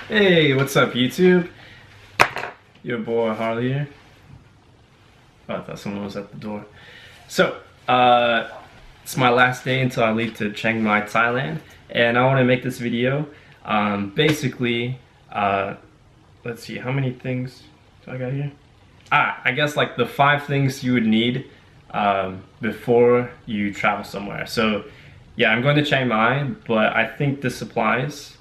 Hey, what's up, YouTube? Your boy Harley here. Oh, I thought someone was at the door. So, it's my last day until I leave to Chiang Mai, Thailand, and I want to make this video. Basically, let's see, how many things do I got here? I guess like the 5 things you would need before you travel somewhere. So, yeah, I'm going to Chiang Mai, but I think this applies.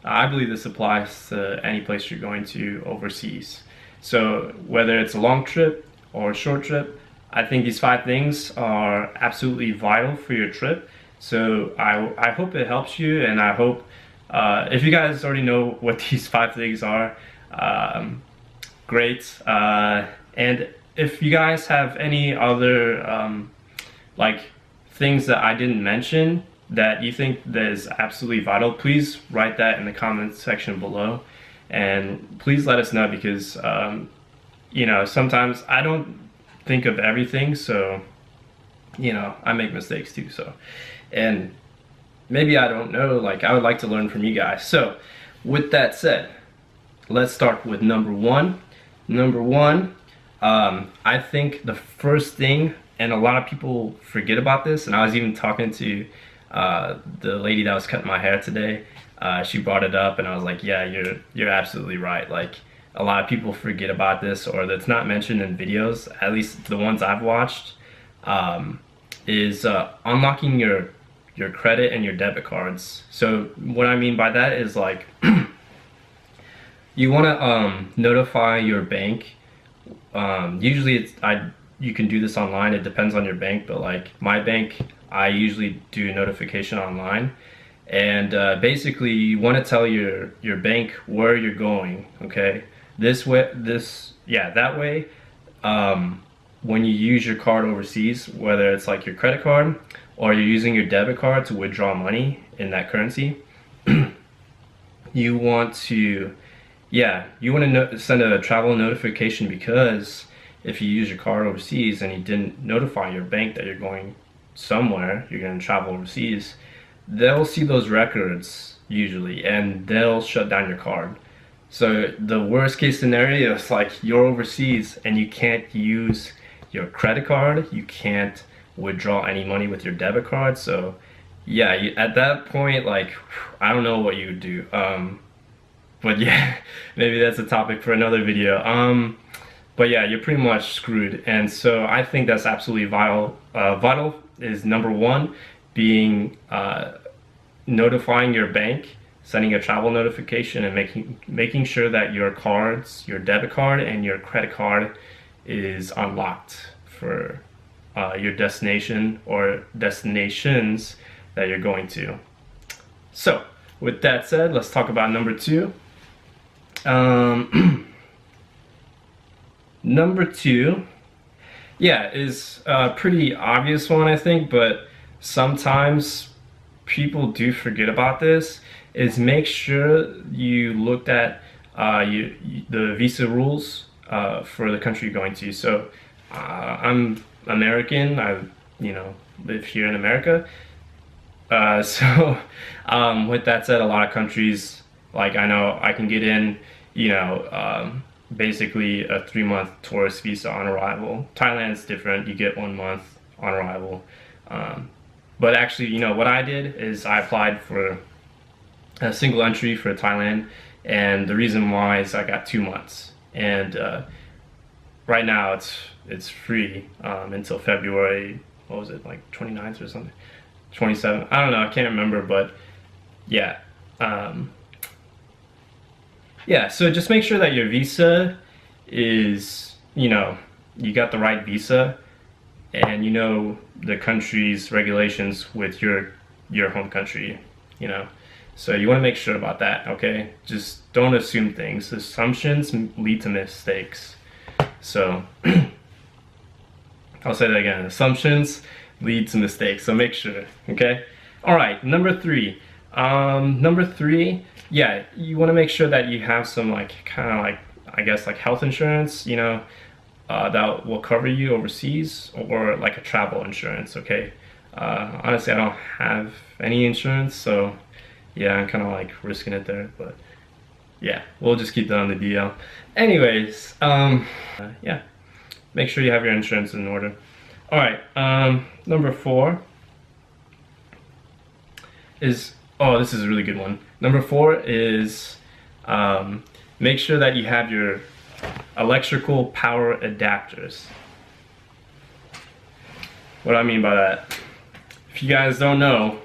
I believe this applies to any place you're going to overseas. So whether it's a long trip or a short trip, I think these 5 things are absolutely vital for your trip. So I hope it helps you, and I hope if you guys already know what these 5 things are, great. And if you guys have any other like things that I didn't mention that you think that is absolutely vital, please write that in the comments section below, and please let us know, because you know, sometimes I don't think of everything, so you know, I make mistakes too. So, and maybe I don't know, like, I would like to learn from you guys. So with that said, let's start with number one. I think the first thing, and a lot of people forget about this, and I was even talking to the lady that was cutting my hair today. She brought it up, and I was like, yeah, you're absolutely right. Like, a lot of people forget about this, or that's not mentioned in videos, at least the ones I've watched, is unlocking your credit and your debit cards. So what I mean by that is, like, you want to notify your bank. Usually you can do this online. It depends on your bank, but like my bank, I usually do a notification online. And basically you want to tell your bank where you're going, okay? That way, when you use your card overseas, whether it's like your credit card or you're using your debit card to withdraw money in that currency, you want to send a travel notification, because if you use your card overseas and you didn't notify your bank that you're going somewhere, you're going to travel overseas, they'll see those records usually, and they'll shut down your card. So the worst case scenario is, like, you're overseas and you can't use your credit card, you can't withdraw any money with your debit card. So yeah, at that point, like, I don't know what you would do. But yeah, maybe that's a topic for another video. But yeah, you're pretty much screwed. And so I think that's absolutely vital. Vital is number 1, being notifying your bank, sending a travel notification, and making sure that your cards, your debit card and your credit card, is unlocked for your destination or destinations that you're going to. So with that said, let's talk about number 2. Number 2, yeah, is a pretty obvious one, I think, but sometimes people do forget about this, is make sure you looked at the visa rules for the country you're going to. So I'm American, I live here in America. So with that said, a lot of countries, like, I know I can get in, basically a 3-month tourist visa on arrival. Thailand's different, you get 1 month on arrival. But actually, what I did is I applied for a single entry for Thailand, and the reason why is I got 2 months. And right now it's free until February, what was it, like 29th or something? 27th, I don't know, I can't remember, but yeah. Yeah, so just make sure that your visa is, you got the right visa, and the country's regulations with your home country, So you want to make sure about that, okay? Just don't assume things. Assumptions lead to mistakes. So I'll say that again. Assumptions lead to mistakes, so make sure, okay? All right, number 3. Yeah, you want to make sure that you have some, like, kind of like, I guess, like health insurance, that will cover you overseas, or like a travel insurance, okay? Honestly, I don't have any insurance, so yeah, I'm kind of like risking it there, but yeah, we'll just keep that on the DL. Anyways, yeah, make sure you have your insurance in order. All right, number 4 is, oh, this is a really good one. Number 4 is make sure that you have your electrical power adapters. What do I mean by that? If you guys don't know,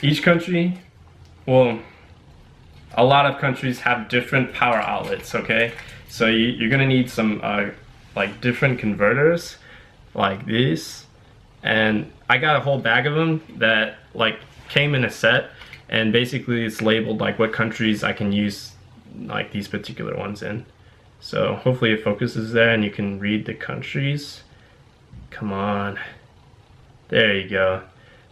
each country, well, a lot of countries have different power outlets, okay? So you're gonna need some like different converters like these, and I got a whole bag of them that like came in a set, and basically it's labeled like what countries I can use like these particular ones in. So hopefully it focuses there and you can read the countries. Come on, there you go.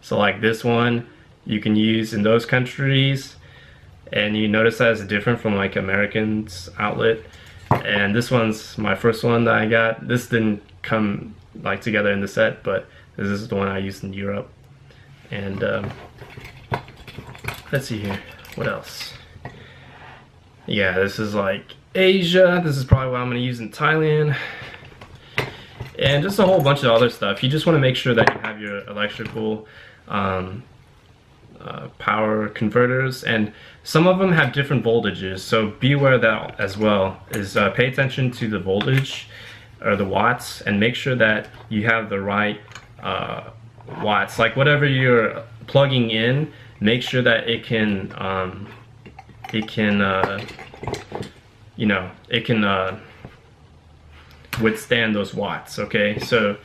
So like this one you can use in those countries, and you notice that it's different from like American's outlet. And this one's my first one that I got. This didn't come like together in the set, but this is the one I used in Europe. And let's see here, what else? Yeah, this is like Asia. This is probably what I'm gonna use in Thailand. And just a whole bunch of other stuff. You just want to make sure that you have your electrical power converters, and some of them have different voltages, so be aware of that as well. Is pay attention to the voltage or the watts, and make sure that you have the right watts. Like whatever you're plugging in, make sure that it can you know, it can withstand those watts. Okay, so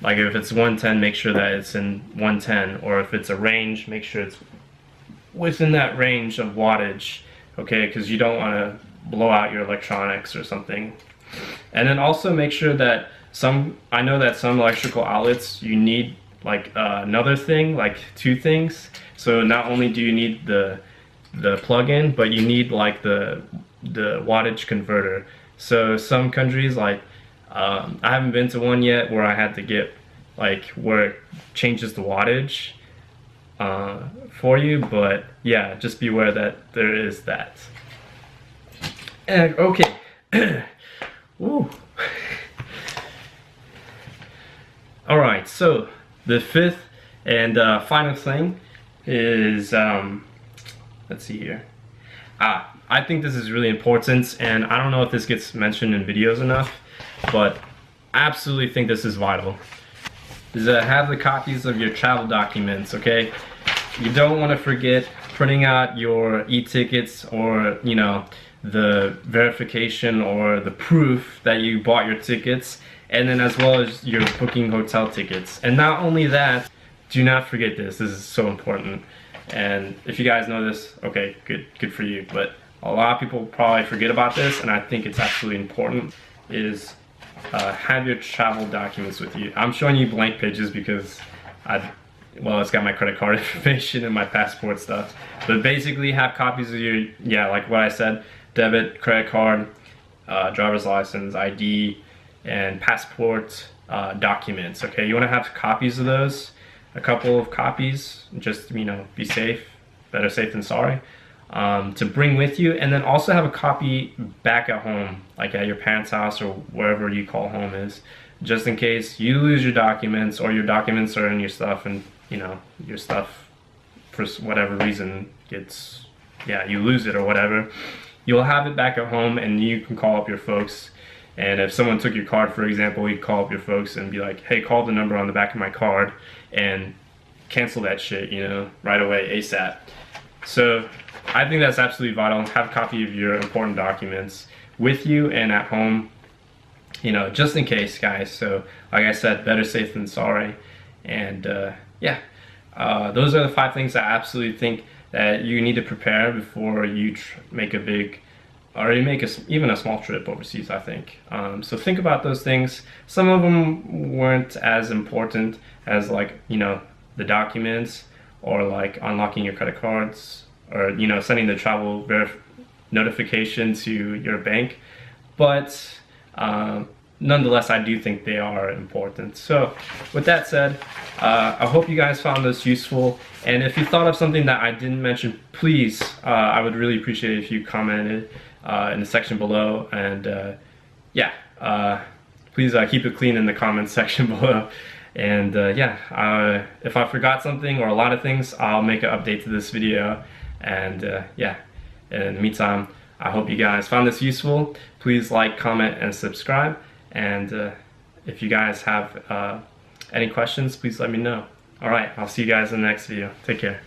like if it's 110, make sure that it's in 110, or if it's a range, make sure it's within that range of wattage, okay, because you don't want to blow out your electronics or something. And then also make sure that I know that some electrical outlets you need like another thing, like 2 things. So not only do you need the plug-in, but you need like the wattage converter. So some countries, like I haven't been to one yet where I had to get like where it changes the wattage for you, but yeah, just be aware that there is that. And okay, Ooh. All right, so the 5th and final thing is let's see here. I think this is really important, and I don't know if this gets mentioned in videos enough, but I absolutely think this is vital. Is have the copies of your travel documents, okay? You don't want to forget printing out your e-tickets, or you know, the verification or the proof that you bought your tickets, and then as well as your booking hotel tickets. And not only that, do not forget this. This is so important. And if you guys know this, okay, good for you. But a lot of people probably forget about this, and I think it's absolutely important, is have your travel documents with you. I'm showing you blank pages because well, it's got my credit card information and my passport stuff. But basically have copies of your, yeah, like what I said, debit, credit card, driver's license, ID, and passport documents, okay? You wanna have copies of those, a couple of copies, just, you know, be safe, better safe than sorry, to bring with you. And then also have a copy back at home, like at your parents' house or wherever you call home is, just in case you lose your documents, or your documents are in your stuff, and you know, your stuff for whatever reason gets, yeah, you lose it or whatever. You'll have it back at home, and you can call up your folks. And if someone took your card, for example, you call up your folks and be like, hey, call the number on the back of my card and cancel that shit, you know, right away, ASAP. So I think that's absolutely vital. Have a copy of your important documents with you and at home, you know, just in case, guys. So like I said, better safe than sorry. And yeah, those are the 5 things I absolutely think that you need to prepare before you make a big, or you make even a small trip overseas, I think. So think about those things. Some of them weren't as important as, like, you know, the documents, or like unlocking your credit cards, or, you know, sending the travel notification to your bank. But nonetheless, I do think they are important. So with that said, I hope you guys found this useful. And if you thought of something that I didn't mention, please, I would really appreciate it if you commented in the section below. And yeah, please keep it clean in the comments section below. And yeah, if I forgot something or a lot of things, I'll make an update to this video. And yeah, in the meantime, I hope you guys found this useful. Please like, comment, and subscribe. And if you guys have any questions, please let me know. Alright, I'll see you guys in the next video. Take care.